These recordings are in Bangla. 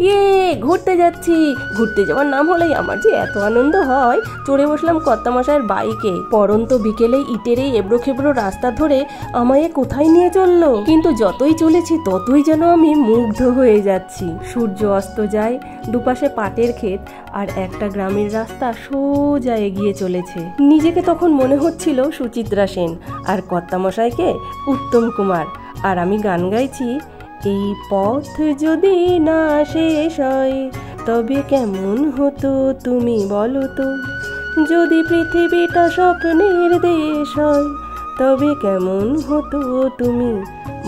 ইয়ে, ঘুরতে যাচ্ছি। ঘুরতে যাওয়ার নাম হলেই আমার যে এত আনন্দ হয়। চড়ে বসলাম কর্তামশাইয়ের বাইকে। পরন্ত বিকেলে ইটের এই এবড়ো খেবড়ো রাস্তা ধরে আমায় কোথায় নিয়ে চললো। কিন্তু যতই চলেছি ততই যেন আমি মুগ্ধ হয়ে যাচ্ছি। সূর্য অস্ত যায়, দুপাশে পাটের ক্ষেত আর একটা গ্রামের রাস্তা সোজা এগিয়ে চলেছে। নিজেকে তখন মনে হচ্ছিল সুচিত্রা সেন আর কর্তামশাইকে উত্তম কুমার। আর আমি গান গাইছি, এই পথ যদি না শেষ হয় তবে কেমন হতো তুমি বলো তো, যদি পৃথিবীটা স্বপ্নের দেশ হয় তবে কেমন হতো তুমি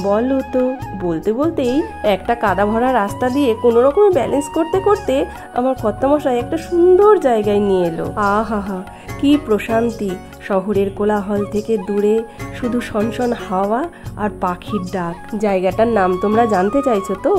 বলো তো। বলতে বলতেই একটা কাদা ভরা রাস্তা দিয়ে কোনো রকম ব্যালেন্স করতে করতে আমার কর্তামশাই একটা সুন্দর জায়গায় নিয়ে এলো। আহা, কি প্রশান্তি! শহরের কোলাহল থেকে দূরে শুধু সনসন হাওয়া আর পাখির ডাক। জায়গাটার নাম তোমরা জানতে চাইছো তো?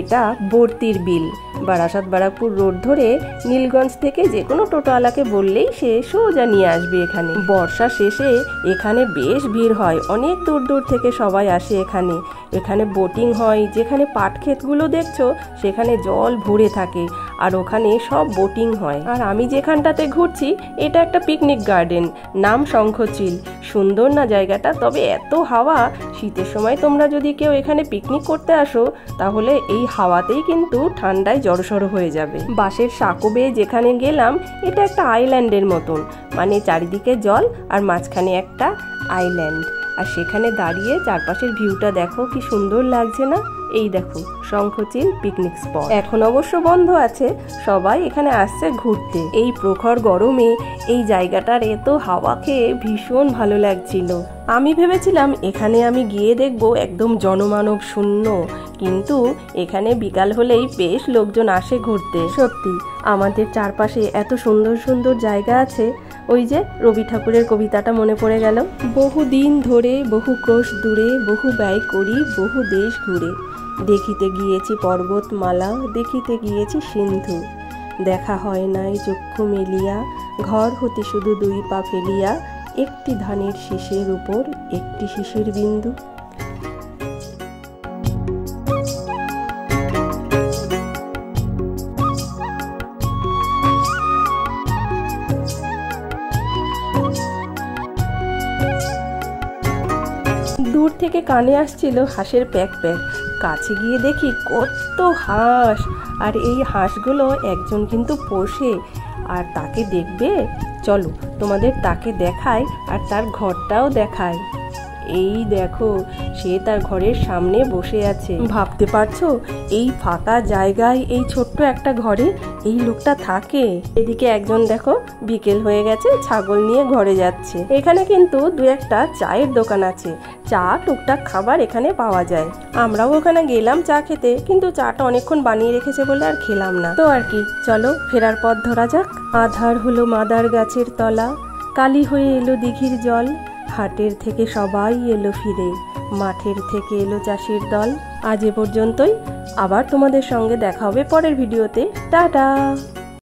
এটা বর্তির বিল। বারাসাত বারাকপুর রোড ধরে নীলগঞ্জ থেকে যে কোনো টোটোওয়ালাকে বললেই সে সোজা নিয়ে আসবে এখানে। বর্ষা শেষে এখানে বেশ ভিড় হয়, অনেক দূর দূর থেকে সবাই আসে এখানে। এখানে বোটিং হয়, যেখানে পাট ক্ষেতগুলো দেখছো সেখানে জল ভরে থাকে আর ওখানে সব বোটিং হয়। আর আমি যেখানটাতে ঘুরছি এটা একটা পিকনিক গার্ডেন, নাম শঙ্খচিল। সুন্দর না জায়গাটা? তবে এত হাওয়া, শীতের সময় তোমরা যদি কেউ এখানে পিকনিক করতে আসো তাহলে এই হাওয়াতেই কিন্তু ঠান্ডায় জড়সড় হয়ে যাবে। বাঁশের সাঁকো বেয়ে যেখানে গেলাম এটা একটা আইল্যান্ডের মতন, মানে চারিদিকে জল আর মাঝখানে একটা আইল্যান্ড। আর সেখানে দাঁড়িয়ে চারপাশের ভিউটা দেখো, কি সুন্দর লাগছে না? এই দেখো শঙ্খচিল পিকনিক স্পট। এখন অবশ্য বন্ধ আছে, সবাই এখানে আসছে ঘুরতে। এই প্রখর গরমে এই জায়গাটার এত হাওয়া খেয়ে ভীষণ ভালো লাগছিল। আমি ভেবেছিলাম এখানে আমি গিয়ে দেখব একদম জনমানব শূন্য, কিন্তু এখানে বিকাল হলেই বেশ লোকজন আসে ঘুরতে। সত্যি আমাদের চারপাশে এত সুন্দর সুন্দর জায়গা আছে। ওই যে রবি ঠাকুরের কবিতাটা মনে পড়ে গেল, বহু দিন ধরে বহু ক্রোশ দূরে বহু ব্যয় করি বহু দেশ ঘুরে, দেখিতে গিয়েছি পর্বতমালা দেখিতে গিয়েছি সিন্ধু, দেখা হয় নাই চক্ষু মেলিয়া ঘর হতে শুধু দুই পা ফেলিয়া, একটি ধানের শীষের উপর একটি শিশির বিন্দু। দূর থেকে কানে আসছিল হাঁসের প্যাক প্যাক। কাছে গিয়ে দেখি কত হাঁস, আর এই হাঁসগুলো একজন কিন্তু পোষে। আর তাকে দেখবে, চলো তোমাদের তাকে দেখায় আর তার ঘরটাও দেখায়। এই দেখো, সে তার ঘরের সামনে বসে আছে। ভাবতে পারছো এই ফাঁকা জায়গায় এই ছোট্ট একটা ঘরে এই লোকটা থাকে? এদিকে একজন দেখো বিকেল হয়ে গেছে, ছাগল নিয়ে ঘরে যাচ্ছে। এখানে কিন্তু দু একটা চায়ের দোকান আছে, চা টুকটাক খাবার এখানে পাওয়া যায়। আমরাও ওখানে গেলাম চা খেতে, কিন্তু চাটা অনেকক্ষণ বানিয়ে রেখেছে বলে আর খেলাম না। তো আর কি, চলো ফেরার পথ ধরা যাক। আধার হলো মাদার গাছের তলা, কালি হয়ে এলো দিঘির জল, হাটের থেকে সবাই এলো ফিরে, মাঠের থেকে এলো চাষির দল। আজ এ পর্যন্তই, আবার তোমাদের সঙ্গে দেখা হবে পরের ভিডিওতে। টাটা।